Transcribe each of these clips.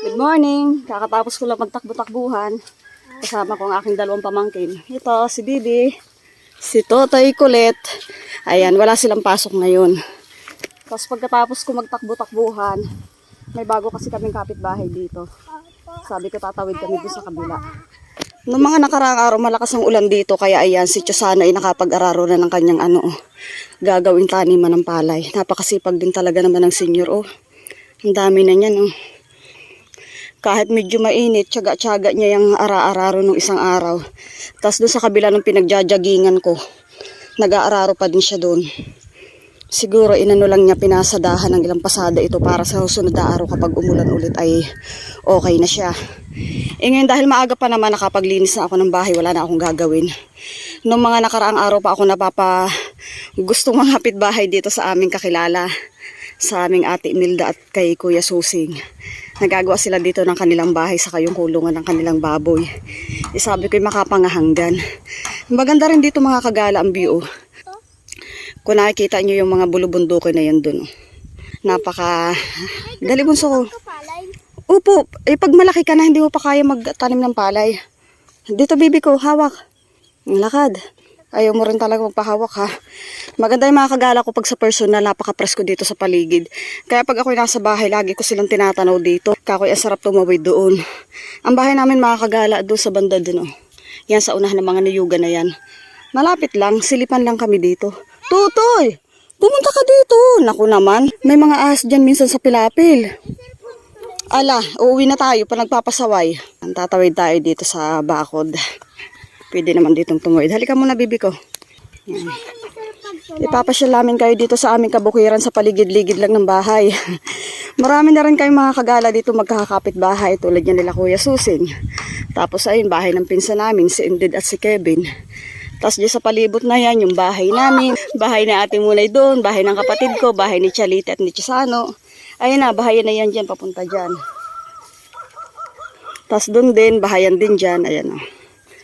Good morning! Kakatapos ko lang magtakbo-takbuhan. Kasama ko ang aking dalawang pamangkin. Ito, si Bibi, si Totoy Kulit. Ayan, wala silang pasok ngayon. Tapos pagkatapos ko magtakbo-takbuhan, may bago kasi kaming kapitbahay dito. Sabi ko tatawid kami doon sa kabila. Noong mga nakaraang araw, malakas ang ulan dito. Kaya ayan, si Chosana ay nakapag-araro na ng kanyang gagawing taniman ng palay. Napakasipag din talaga naman ng senior. Ang dami na niyan. Kahit medyo mainit, tiyaga-tiyaga niya yung ara-araro nung isang araw. Tapos doon sa kabila ng pinagjajagingan ko, nag-aararo pa din siya doon. Siguro inano lang niya, pinasadahan ng ilang pasada ito para sa susunod na araw kapag umulan ulit ay okay na siya. Ngayon dahil maaga pa naman, nakapaglinis na ako ng bahay, wala na akong gagawin. Noong mga nakaraang araw pa ako gustong mga kapitbahay dito sa aming kakilala, sa aming ate Imelda at kay Kuya Susing. Nagagawa sila dito ng kanilang bahay sa kayong kulungan ng kanilang baboy. Sabi ko makapangahanggan. Maganda rin dito mga kagala ang view. Kung nakikita nyo yung mga bulubundukin na yan dun. Napaka... Dali bunso ko. Upo, pag malaki ka na hindi mo pa kaya magtanim ng palay. Dito bibi ko, hawak. Ang lakad. Ayaw mo rin talaga magpahawak ha. Maganda yung mga kagala ko pag sa personal, napaka-presko dito sa paligid. Kaya pag ako'y nasa bahay, lagi ko silang tinatanaw dito. Kakoy ang sarap tumawid doon. Ang bahay namin mga kagala doon sa banda doon. Yan sa unahan ng mga niyugan na yan. Malapit lang, silipan lang kami dito. Tutoy! Pumunta ka dito! Naku naman, may mga ahas dyan minsan sa pilapil. Ala, uuwi na tayo pa nagpapasaway. Tatawid tayo dito sa bakod. Pwede naman ditong tumawid. Halika muna bibi ko. Yan. Ipapasyal namin kayo dito sa aming kabukiran sa paligid-ligid lang ng bahay. Marami na rin kayong mga kagala dito magkakapit bahay tulad niya nila Kuya Susing. Tapos ayun, bahay ng pinsan namin, si Indid at si Kevin. Tapos dyan sa palibot na yan, yung bahay namin. Bahay na Ate Mulay doon, bahay ng kapatid ko, bahay ni Chalita at ni Chosano. Ayun na, bahayan na yan dyan, papunta dyan. Tapos doon din, bahayan din dyan, ayan o.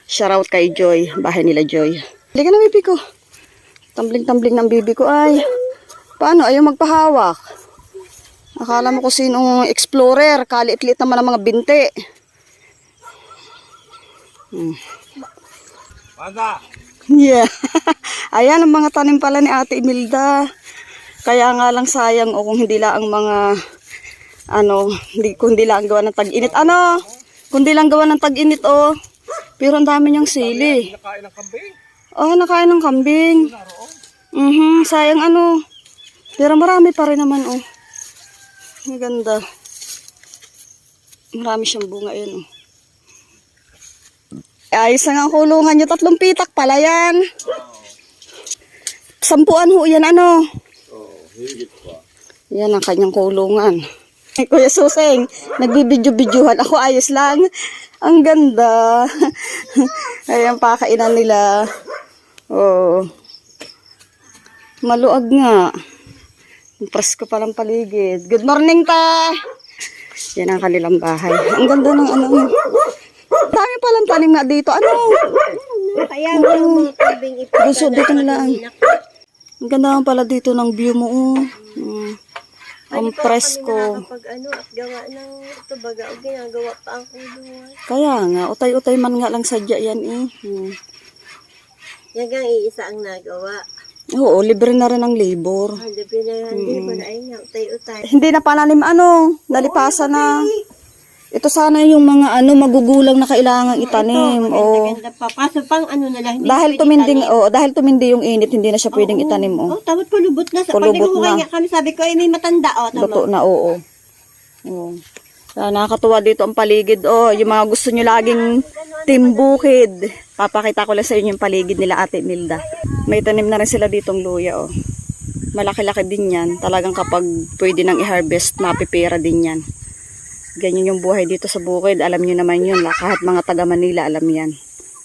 Shoutout kay Joy, bahay nila Joy. Halika na bibi ko. Tumbling-tumbling ng bibi ko ay. Paano? Ayaw magpahawak. Akala mo kung sinong explorer. Kaliit-liit naman ang mga binti. Yeah. Ayan ang mga tanim pala ni Ate Imelda. Kaya nga lang sayang kung hindi lang ang mga kundi lang gawa ng tag-init. Kundi lang gawa ng tag-init Pero ang dami niyang sili. Nakain ng kambing? Nakain ng kambing. Sayang Pero marami pa rin naman Ang ganda. Marami siyang bunga yun Ayos lang ang kulungan niyo. 3 pitak pala yan. 10 ho yan Higit pa. Yan ang kanyang kulungan. Kuya Susing, nagbibidyo-bidyuhan ako, ayos lang. Ang ganda. Ayan, pakainan nila. Maluag nga. Presko pa lang paligid. Good morning, ta! Yan ang kanilang bahay. Ang ganda ng dami palang tanim nga dito. Kaya mga kambing gusto dito nila. Ang ganda pala dito ng view mo. Ang presko. Kapag at gawa ng ito baga o ginagawa pa ang kulungan. Kaya nga, utay-utay man nga lang sadya yan Yan gang iisa ang nagawa. Oo, libre na rin ang labor. Libre na yan, libre na ayun nga, utay-utay. Hindi na pananim nalipasan na. Ito sana yung mga magugulang na kailangan itanim. Maganda pa. Kaso pang na lang. Dahil tumindi yung init, hindi na siya pwedeng itanim. Tapos kulubot na. Kulubot na. Kami sabi ko, may matanda. Luto na, oo. Nakakatuwa dito ang paligid. Yung mga gusto nyo laging timbukid. Papakita ko lang sa inyo yung paligid nila Ate Imelda. May tanim na rin sila ditong luya. Malaki-laki din yan. Talagang kapag pwede nang i-harvest, mapipira din yan. Ganyan yung buhay dito sa bukid. Alam nyo naman yun. Kahit mga taga Manila, alam yan.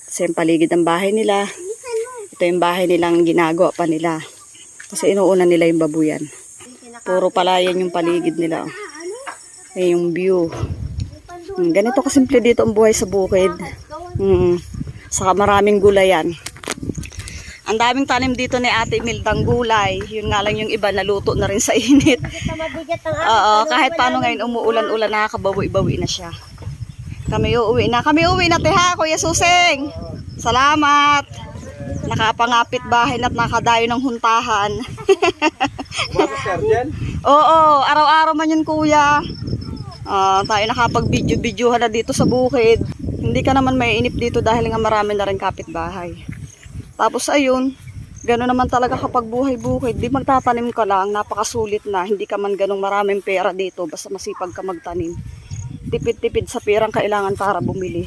Kasi yung paligid ng bahay nila. Ito yung bahay nilang ginagawa pa nila. Kasi inuuna nila yung babuyan. Puro palayan yung paligid nila. Yung view. Ganito kasimple dito ang buhay sa bukid. Saka maraming gulayan. Ang daming tanim dito ni Ate Mildang gulay. Yun nga lang yung iba naluto na rin sa init. Basta mabigat ang Oo, kahit paano ngayon umuulan-ulan, nakakabawi-bawi na siya. Kami uuwi na. Kami uuwi na, teha, Kuya Suseng. Salamat. Nakapangapit bahay na't nakadayo ng huntahan. Basta sir dyan? Oo, araw-araw man yun, Kuya. Tayo nakapag-video-videohan na dito sa bukid. Hindi ka naman maiinip dito dahil nga marami na rin kapitbahay. Tapos ayun, gano'n naman talaga kapag buhay-bukid. Di magtatanim ka lang, napakasulit na. Hindi ka man ganong maraming pera dito, basta masipag ka magtanim. Tipid-tipid sa perang kailangan para bumili.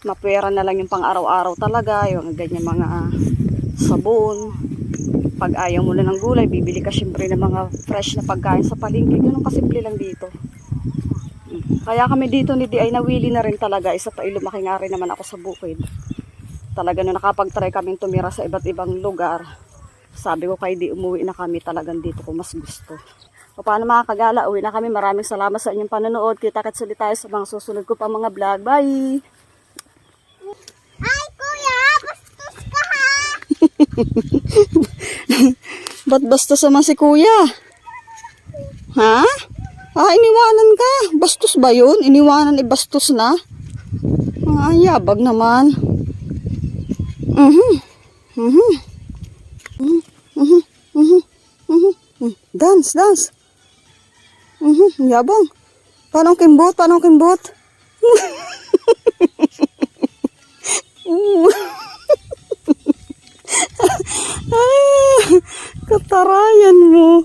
Mapera na lang yung pang araw-araw talaga, yung ganyan mga sabon. Pag ayaw mo na ng gulay, bibili ka syempre ng mga fresh na pagkain sa palengke. Ganun kasimple lang dito. Kaya kami dito ni Di ay nawili na rin talaga. Isa pa lumaki nga rin naman ako sa bukid. Talaga na nakapag-try kaming tumira sa iba't ibang lugar. Sabi ko kay Di umuwi na kami, talagang dito ko mas gusto. O paano mga kagala, uwi na kami. Maraming salamat sa inyong panonood. Kita-kits ulit tayo sa mga susunod ko pa mga vlog. Bye! Ay, kuya! Bastos ka ha! Ba't bastos naman si kuya? Ha? Iniwanan ka. Bastos ba yun? Iniwanan bastos na? Yabag naman. Dance, dance. Yabang. Panong kimbot, panong kimbot. Ay, katarayan mo.